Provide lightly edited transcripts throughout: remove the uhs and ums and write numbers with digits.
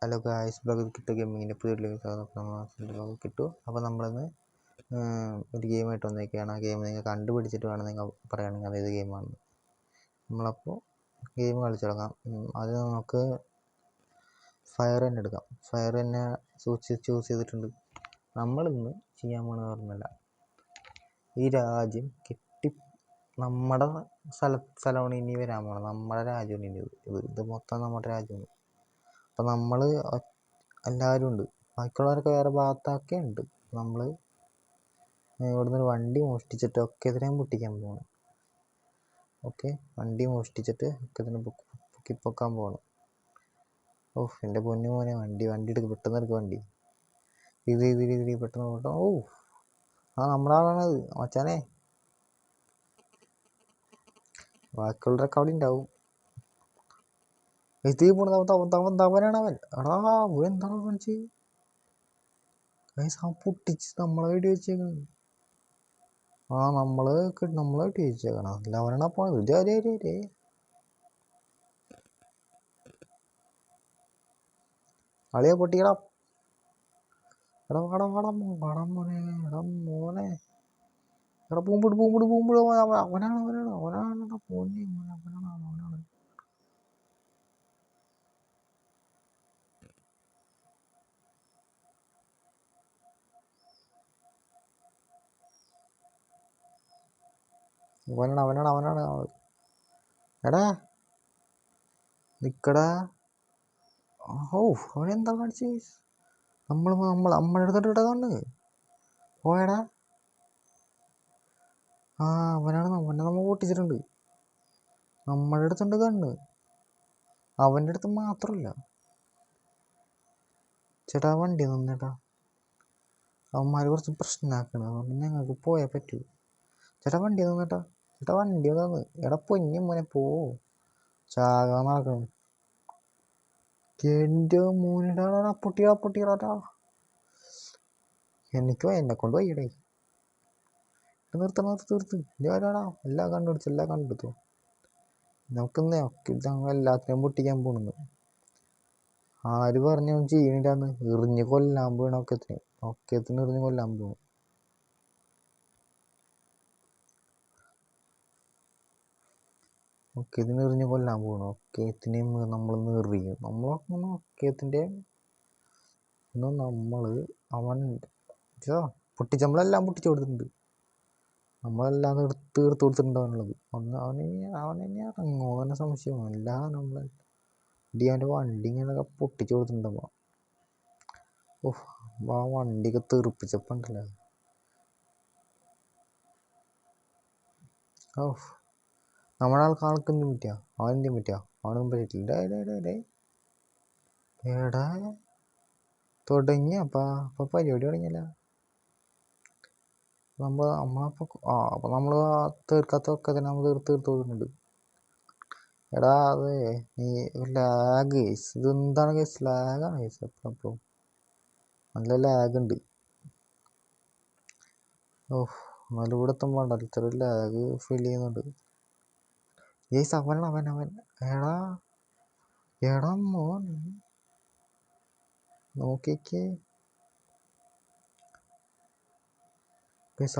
Hello guys, Bhagat കിട്ടു ഗെയിമിങ്ങിൻ്റെ പുതിയ കിട്ടു. അപ്പോൾ നമ്മളിന്ന് ഒരു ഗെയിമായിട്ട് വന്നേക്കുകയാണ്. ആ ഗെയിം നിങ്ങൾ കണ്ടുപിടിച്ചിട്ട് വേണം നിങ്ങൾ പറയുകയാണെങ്കിൽ അതേത് ഗെയിമാണെന്ന്. നമ്മളപ്പോൾ ഗെയിം കളിച്ചു തുടങ്ങാം. ആദ്യം നമുക്ക് ഫയർ തന്നെ എടുക്കാം. ഫയർ തന്നെ ചൂസ് ചെയ്തിട്ടുണ്ട്. നമ്മളിന്ന് ചെയ്യാൻ പോകണമെന്ന് പറഞ്ഞില്ല, ഈ രാജ്യം നമ്മുടെ സ്ഥലമാണ് ഇനി വരാൻ പോകണം. നമ്മുടെ രാജ്യമാണ് ഇനി ഇത് മൊത്തം നമ്മുടെ രാജ്യമാണ്. അപ്പം നമ്മൾ എല്ലാവരും ഉണ്ട്, ബാക്കിയുള്ളവരൊക്കെ വേറെ ഭാഗത്തൊക്കെ ഉണ്ട്. നമ്മൾ ഇവിടുന്ന് ഒരു വണ്ടി മോഷ്ടിച്ചിട്ട് ഒക്കെ ഇതിനെയും പൊട്ടിക്കാൻ പോകണം. ഓക്കെ, വണ്ടി മോഷ്ടിച്ചിട്ട് ഒക്കെ ഇതിനെ പൊക്കാൻ പോകണം. ഓഹ് എൻ്റെ പൊന്നു മോനെ, വണ്ടി എടുക്ക്, പെട്ടെന്ന് എടുക്കുക വണ്ടി. ഇത് പെട്ടെന്ന് പോട്ടോ. ഓ നമ്മുടെ ആളാണത് മച്ചാനെ. ബാക്കിയുള്ളവരൊക്കെ അവിടെ ഉണ്ടാവും. എത്തി പോണവനാണ് അവൻ. എടാ എന്താണ് കാണിച്ച് പൊട്ടിച്ച് നമ്മളെ വെടി വെച്ചേക്കണ്. നമ്മളെ വെടി വെച്ചേക്കണം. അല്ല അവനാണ് പോണത്. ഇതേ അളിയെ പൊട്ടിക്കടാ. എടാ മോനെ, എടാ പൂമ്പിട് അവനാണ് പോന്നി. അവനാണ് എടാ നിക്കടാ. ഓ അവനെന്താ കാണിച്ച് നമ്മളെ അടുത്തിട്ട് കണ്ണ് പോയടാ. അവനെ നമ്മൾ പൊട്ടിച്ചിട്ടുണ്ട്. നമ്മുടെ അടുത്തുണ്ട് കണ്ണ്, അവൻ്റെ അടുത്ത് മാത്രമല്ല. ചേട്ടാ വണ്ടി നിന്നേട്ടാ, അവന്മാർ കുറച്ച് പ്രശ്നമാക്കണം. അതുകൊണ്ട് ഞങ്ങൾക്ക് പോയാൽ പറ്റൂ. ചേട്ടാ വണ്ടി നിന്നേട്ടാ, ചേട്ടാ വണ്ടി തന്ന്. എടാ പൊന്നു മോനെ പോ, ചാകാൻ നടക്കണം. എൻ്റെ മോനിടാ പൊട്ടിയാടാ. എനിക്ക് എന്നെ കൊണ്ട് വയ്യടേ. നിർത്ത് ഞാനാടാ. എല്ലാം കണ്ടെടുത്തു. നമുക്കിന്ന് ഞങ്ങൾ എല്ലാത്തിനെയും പൊട്ടിക്കാൻ പോണെന്ന്. ആര് പറഞ്ഞു ചെയ്യണില്ലാന്ന്? എറിഞ്ഞ് കൊല്ലാൻ പോകണം. ഒക്കത്തിന് എറിഞ്ഞ് കൊല്ലാൻ പോകണം. ഒക്കത്തിന് എറിഞ്ഞ് കൊല്ലാൻ പോകണം. ഒക്കത്തിനെയും നമ്മളൊന്ന് എറിയും. ഒക്കത്തിൻ്റെ അവൻ നമ്മളെല്ലാം പൊട്ടിച്ചു കൊടുത്തിട്ടുണ്ട്. നമ്മളെല്ലാം തീർത്ത് കൊടുത്തിട്ടുണ്ട്. അവനെ ഇറങ്ങുമോ എന്നെ സംശയമാണ്. എല്ലാം നമ്മൾ അവൻ്റെ വണ്ടി ഇങ്ങനെയൊക്കെ പൊട്ടിച്ചു കൊടുത്തിട്ടുണ്ടാവുക. ആ വണ്ടിയൊക്കെ തെറിപ്പിച്ചപ്പോണ്ടല്ലേ. നമ്മുടെ ആൾക്ക് എന്തും പറ്റിയാ, അവനെന്തും പറ്റിയാ, അവനൊന്നും പറ്റിയിട്ടില്ല. എടാ തുടങ്ങിയ അപ്പം പരിപാടി തുടങ്ങിയല്ല. അപ്പം നമ്മൾ തീർക്കാത്തൊക്കെ തന്നെ നമ്മൾ തീർത്ത് കൊടുക്കുന്നുണ്ട്. എടാ അതെ നീ ലാഗ്, ഇതെന്താണ് കേസ്? ലാഗാണ് കേസ്. എപ്പോഴും നല്ല ലാഗുണ്ട്. എന്നാലും ഇവിടെ എത്തുമ്പോണ്ട ഇത്ര ലാഗ് ഫീൽ ചെയ്യുന്നുണ്ട്. അവൻ എടാ മോൻ നോക്കിക്കേ.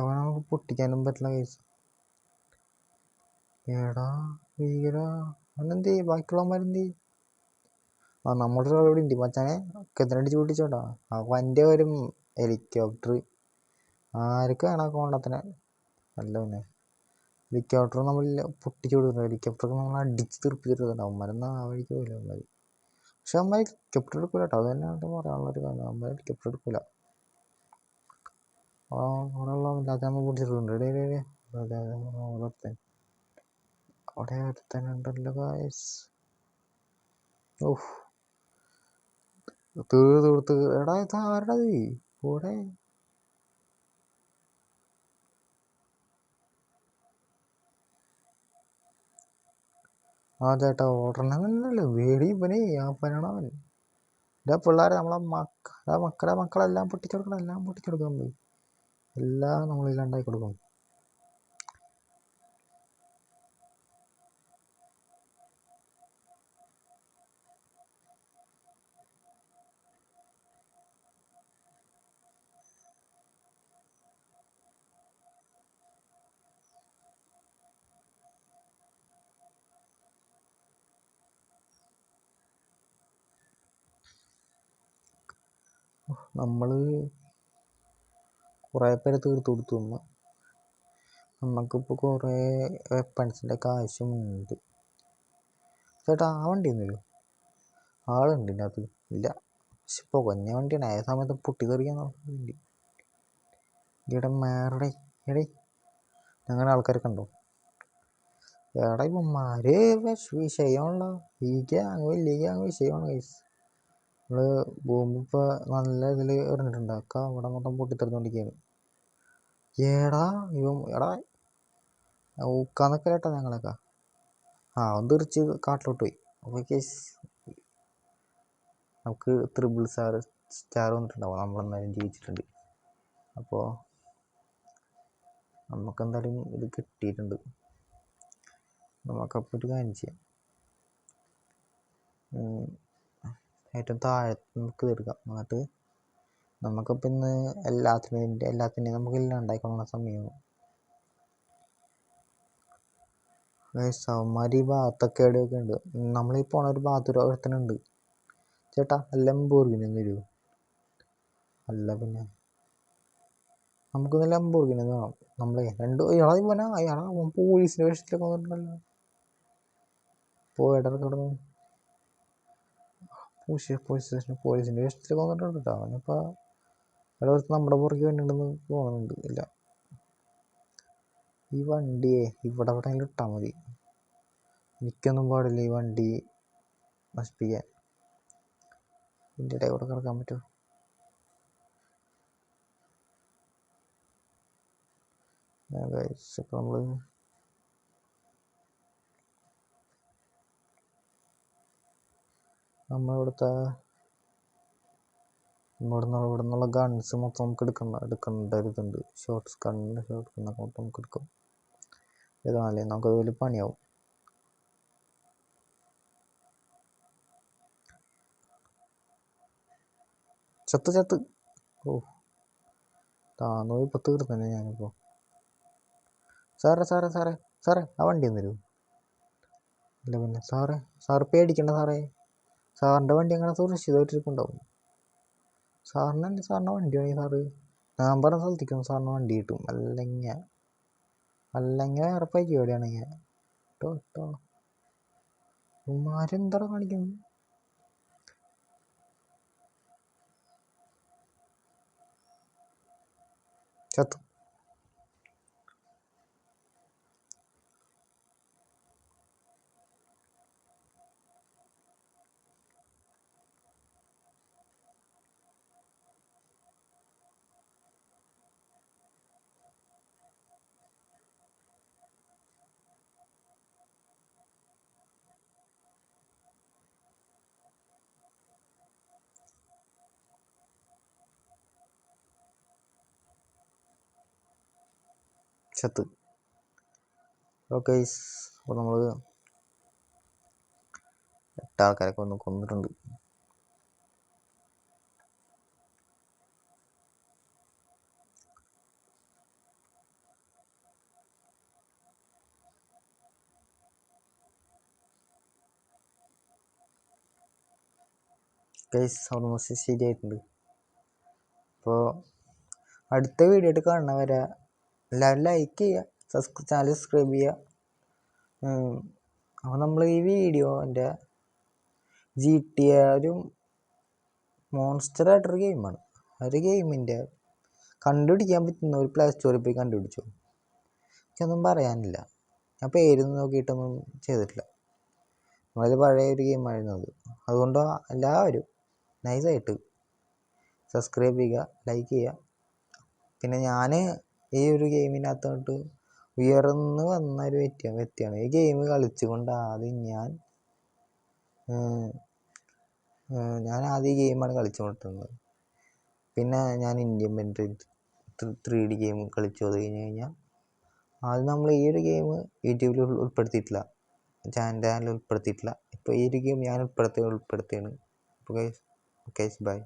അവൻ നമുക്ക് പൊട്ടിക്കാനും പറ്റില്ല കേസ്. എടാ ഭീകര, അവനെന്ത് ബാക്കിയുള്ളവന്മാരെന്ത്? നമ്മുടെ ഇവിടെ ഉണ്ട് മച്ചാനെ. ഒക്കത്തിനടിച്ച് പൊട്ടിച്ചോട്ടാ. അവൻ്റെ വരും ഹെലികോപ്റ്റർ. ആർക്ക് വേണം കോണ്ടത്തിനെ? അല്ല പിന്നെ ഹെലികോപ്റ്റർ നമ്മൾ പൊട്ടിച്ചു കൊടുക്കുന്നുണ്ട്. ഹെലികോപ്റ്ററൊക്കെ നമ്മൾ അടിച്ച് തെറിപ്പിച്ചിട്ടുണ്ട്. അവന്മാരെന്നാ ആ വഴിക്ക് പോയില്ല അവന്മാർ. പക്ഷെ അവന്മാർ ഹെലികോപ്റ്റർ എടുക്കൂല കേട്ടോ. അത് തന്നെയാണ് പറയാനുള്ളൊരു കാര്യം. അവന്മാർ ഹെലികോപ്റ്റർ എടുക്കൂല. അവിടെയുള്ള ഇല്ലാത്ത നമ്മൾ പൊട്ടിച്ചിട്ടുണ്ട്. അവിടെ ഒരുത്തൻ ഉണ്ടല്ലോ ഗായ്സ്. തീർത്ത്. എടാ ഇത് ആരുടേത് കൂടെ? ചേട്ടാ ഓടണല്ലോ വേടി. ഇവനെ അവനാണ് അവൻ. പിള്ളേരെ നമ്മളെ മക്കളെല്ലാം പൊട്ടിച്ചു കൊടുക്കണം. എല്ലാം നമ്മളില്ലാണ്ടായി കൊടുക്കും. നമ്മൾ കുറേ പേരെ തീർത്ത് കൊടുത്തു. നമുക്കിപ്പോൾ കുറേ വെപ്പൺസിൻ്റെ ആവശ്യമുണ്ട്. ചേട്ടാ ആ വണ്ടി ഒന്നുമില്ലോ, ആളുണ്ട് ഇതിൻ്റെ അകത്ത് ഇല്ല. പക്ഷെ പുകഞ്ഞ വണ്ടിയാണ്, ആ സമയത്ത് പൊട്ടിത്തെറിക്കാൻ വണ്ടി. ഇവിടെ മേറടെ എടേ ഞങ്ങളുടെ ആൾക്കാരൊക്കെ ഉണ്ടോ? എടാ ഇവന്മാര് വിഷയമാണല്ലോ, ഈ ഗ്യാങ് വലിയ ഗ്യാങ് വിഷയമാണ് ഗൈസ്. നമ്മള് ബോംബ് ഇപ്പോൾ നല്ല ഇതിൽ എറിഞ്ഞിട്ടുണ്ട്, ഒക്കെ അവിടെ മൊത്തം പൊട്ടിത്തെറിഞ്ഞോണ്ടിരിക്കുകയാണ്. ഏടാ എടാ ഊക്കാന്നൊക്കെ കേട്ടാ ഞങ്ങളൊക്കെ. ഒന്ന് തെറിച്ച് കാട്ടിലോട്ട് പോയി. അപ്പോൾ കേസ് നമുക്ക് സ്റ്റാർ വന്നിട്ടുണ്ടാവും, നമ്മളെന്തായാലും ജീവിച്ചിട്ടുണ്ട്. അപ്പോൾ നമുക്കെന്തായാലും ഇത് കിട്ടിയിട്ടുണ്ട്. നമുക്കപ്പോൾ ഒരു കാര്യം ചെയ്യാം, ഏറ്റവും താഴെ നമുക്ക് തീർക്കാം. എന്നിട്ട് നമുക്കിപ്പോൾ ഇന്ന് എല്ലാത്തിനെയും നമുക്കെല്ലാം ഉണ്ടായിക്കൊള്ളുന്ന സമയമാണ്. അവന്മാർ ഈ ഭാഗത്തൊക്കെ എവിടെയൊക്കെ ഉണ്ട്. നമ്മളീ പോണ ഒരു ഭാഗത്ത് ഒരുത്തനുണ്ട്. ചേട്ടാ ലംബോർഗിനി ഒന്ന് തരുമോ? അല്ല പിന്നെ നമുക്കൊന്ന് ലംബോർഗിനി വേണം. നമ്മളെ അയാളാ പോലീസിൻ്റെ വേഷത്തിലൊക്കെ വന്നിട്ടുണ്ടല്ലോ. പോയിടക്കിടന്ന് പോലീസിൻ്റെ വേഷത്തിലൊക്കെ വന്നിട്ടുണ്ട് കേട്ടോ. അവനിപ്പോൾ ഇടവർക്ക് നമ്മുടെ പുറകെ വേണ്ടിണ്ടെന്ന് തോന്നുന്നുണ്ട്. ഇല്ല, ഈ വണ്ടിയെ ഇവിടെ എവിടെയെങ്കിലും ഇട്ടാൽ മതി. എനിക്കൊന്നും പാടില്ല ഈ വണ്ടി നശിപ്പിക്കാൻ. ഇതിൻ്റെ ഇടയിൽ കൂടെ കിടക്കാൻ പറ്റുമോ? ഇപ്പം നമ്മളിവിടുത്തെ ഇവിടെ നിന്നുള്ള ഗൺസ് മൊത്തം നമുക്ക് എടുക്കേണ്ട ഇതുണ്ട്. ഷോർട്ട് ഗണ്ണൊക്കെ മൊത്തം നമുക്ക് എടുക്കും. ഇതാണല്ലേ നമുക്കത് വലിയ പണിയാവും. ചത്ത് ഓ താന്നോ ഇപ്പോൾ തീർന്നെ ഞാനിപ്പോൾ. സാറേ ആ വണ്ടി ഒന്ന് തരുമോ? ഇല്ല പിന്നെ സാറ് പേടിക്കണ്ട സാറേ, സാറിൻ്റെ വണ്ടി അങ്ങനെ സുരക്ഷിതമായിട്ടിരിക്കുന്നുണ്ടാവും. സാറിൻ്റെ വണ്ടി വേണമെങ്കിൽ സാറ് ഞാൻ പറഞ്ഞ സ്ഥലത്തേക്കൊന്നും സാറിന് വണ്ടി കിട്ടും. അല്ലെങ്കിൽ വേറെ പരിപാടിയാണെങ്കിൽ കേട്ടോ. ഉമ്മാരെന്താ കാണിക്കുന്നത്? ചത്തു. ഓക്കെ, അപ്പോൾ നമ്മൾ 8 ആൾക്കാരൊക്കെ ഒന്ന് കൊന്നിട്ടുണ്ട്. ഓൾമോസ്റ്റ് ശരിയായിട്ടുണ്ട്. അപ്പോൾ അടുത്ത വീഡിയോ ആയിട്ട് കാണുന്നവരെ എല്ലാവരും ലൈക്ക് ചെയ്യുക, ചാനൽ സബ്സ്ക്രൈബ് ചെയ്യുക. അപ്പോൾ നമ്മൾ ഈ വീഡിയോൻ്റെ GTA ഒരു മോൺസ്റ്ററായിട്ടൊരു ഗെയിമാണ്. ഒരു ഗെയിമിൻ്റെ കണ്ടുപിടിക്കാൻ പറ്റുന്ന ഒരു പ്ലേ സ്റ്റോറിൽ പോയി കണ്ടുപിടിച്ചു. എനിക്കൊന്നും പറയാനില്ല, ഞാൻ പേരൊന്നും നോക്കിയിട്ടൊന്നും ചെയ്തിട്ടില്ല. വളരെ പഴയ ഒരു ഗെയിമായിരുന്നു അത്. അതുകൊണ്ട് എല്ലാവരും നൈസായിട്ട് സബ്സ്ക്രൈബ് ചെയ്യുക, ലൈക്ക് ചെയ്യുക. പിന്നെ ഞാൻ ഈ ഒരു ഗെയിമിനകത്തോട്ട് ഉയർന്ന് വന്ന ഒരു വ്യക്തിയാണ്. ഈ ഗെയിം കളിച്ചുകൊണ്ട് ആദ്യം ഞാൻ ആദ്യം ഈ ഗെയിമാണ് കളിച്ചുകൊണ്ടിരുന്നത്. പിന്നെ ഞാൻ ഇൻഡിപെൻഡൻറ്റ് 3D ഗെയിം കളിച്ചു. അത് കഴിഞ്ഞാൽ ആദ്യം നമ്മൾ ഈ ഒരു ഗെയിം യൂട്യൂബിൽ ഉൾപ്പെടുത്തിയിട്ടില്ല, ചാനലിൽ ഉൾപ്പെടുത്തിയിട്ടില്ല. ഇപ്പോൾ ഈ ഒരു ഗെയിം ഞാൻ ഉൾപ്പെടുത്തിയാണ്. Okay bye.